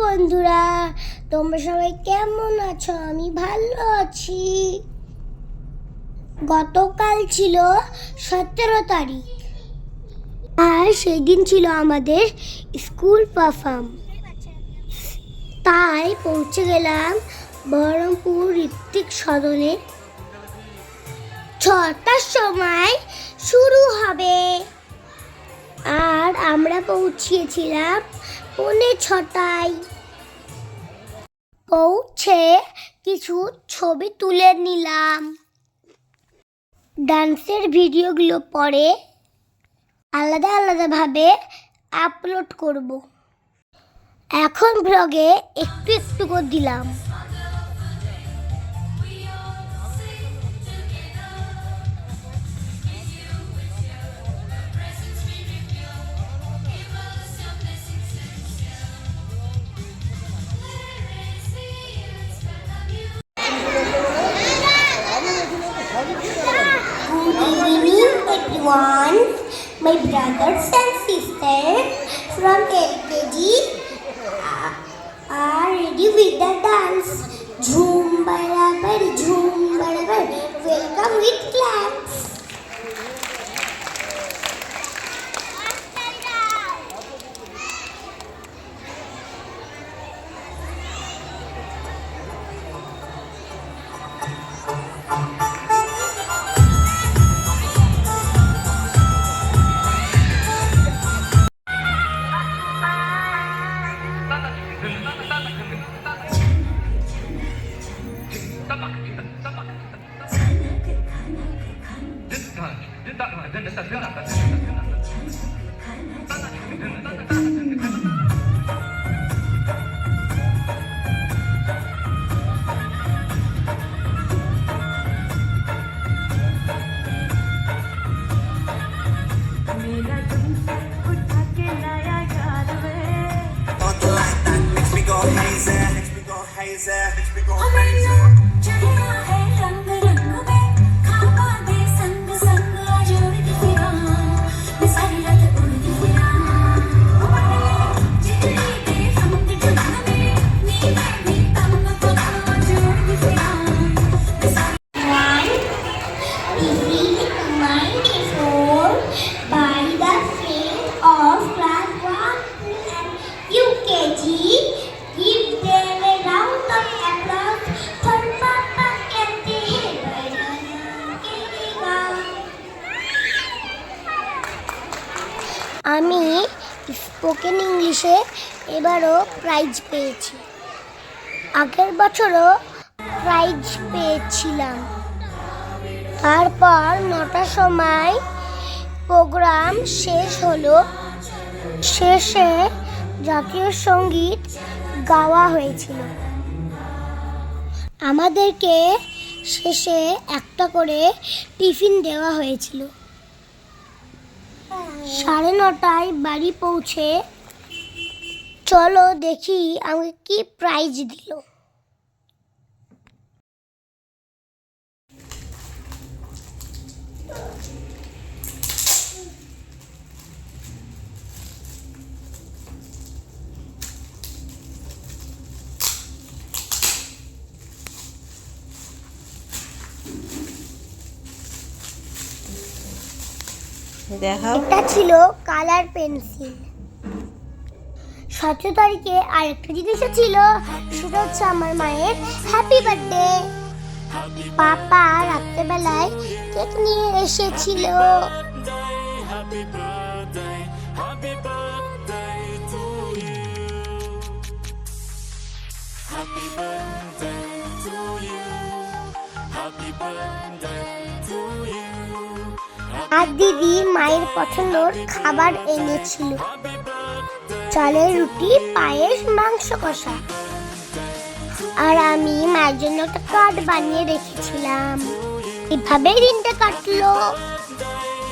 বন্ধুরা, তোমরা সবাই কেমন আছো? আমি ভালো আছি। গতকাল ছিল 17 তারিখ, আর সেই দিন ছিল আমাদের স্কুল পারফর্ম। তাই পৌঁছে গেলাম বহরমপুর ঋত্বিক সদনে। 6টার সময় শুরু হবে, আর আমরা পৌঁছিয়েছিলাম 6:45। পৌঁছে কিছু ছবি তুলে নিলাম। ডান্সের ভিডিওগুলো পরে আলাদা আলাদাভাবে আপলোড করব। এখন ব্লগে একটু একটু করে দিলাম। Good evening, everyone. My brothers and sisters from LKG are ready with the dance. Jhoom barabar, welcome with claps. আমি স্পোকেন ইংলিশে এবারও প্রাইজ পেয়েছি। আগের বছরও প্রাইজ পেয়েছিলাম। তারপর 9টার সময় প্রোগ্রাম শেষ হলো। শেষে জাতীয় সঙ্গীত গাওয়া হয়েছিল। আমাদেরকে শেষে একটা করে টিফিন দেওয়া হয়েছিল। 9:30 বাড়ি পৌঁছে চলো দেখি আমাকে কি প্রাইজ দিল। এটা ছিল কালার পেন্সিল। 17 তারিখে আরেকটা জিনিসও ছিল, সেটা হচ্ছে আমার মায়ের হ্যাপি বার্থডে। পাপা রাত্রেবেলায় কেক নিয়ে এসেছিল। আর দিদি মায়ের পছন্দের খাবার এনেছিল, চালের রুটি, পায়েস, মাংস কষা। আর আমি মায়ের জন্য একটা কার্ড বানিয়ে রেখেছিলাম। এভাবেই দিনটা কাটলো।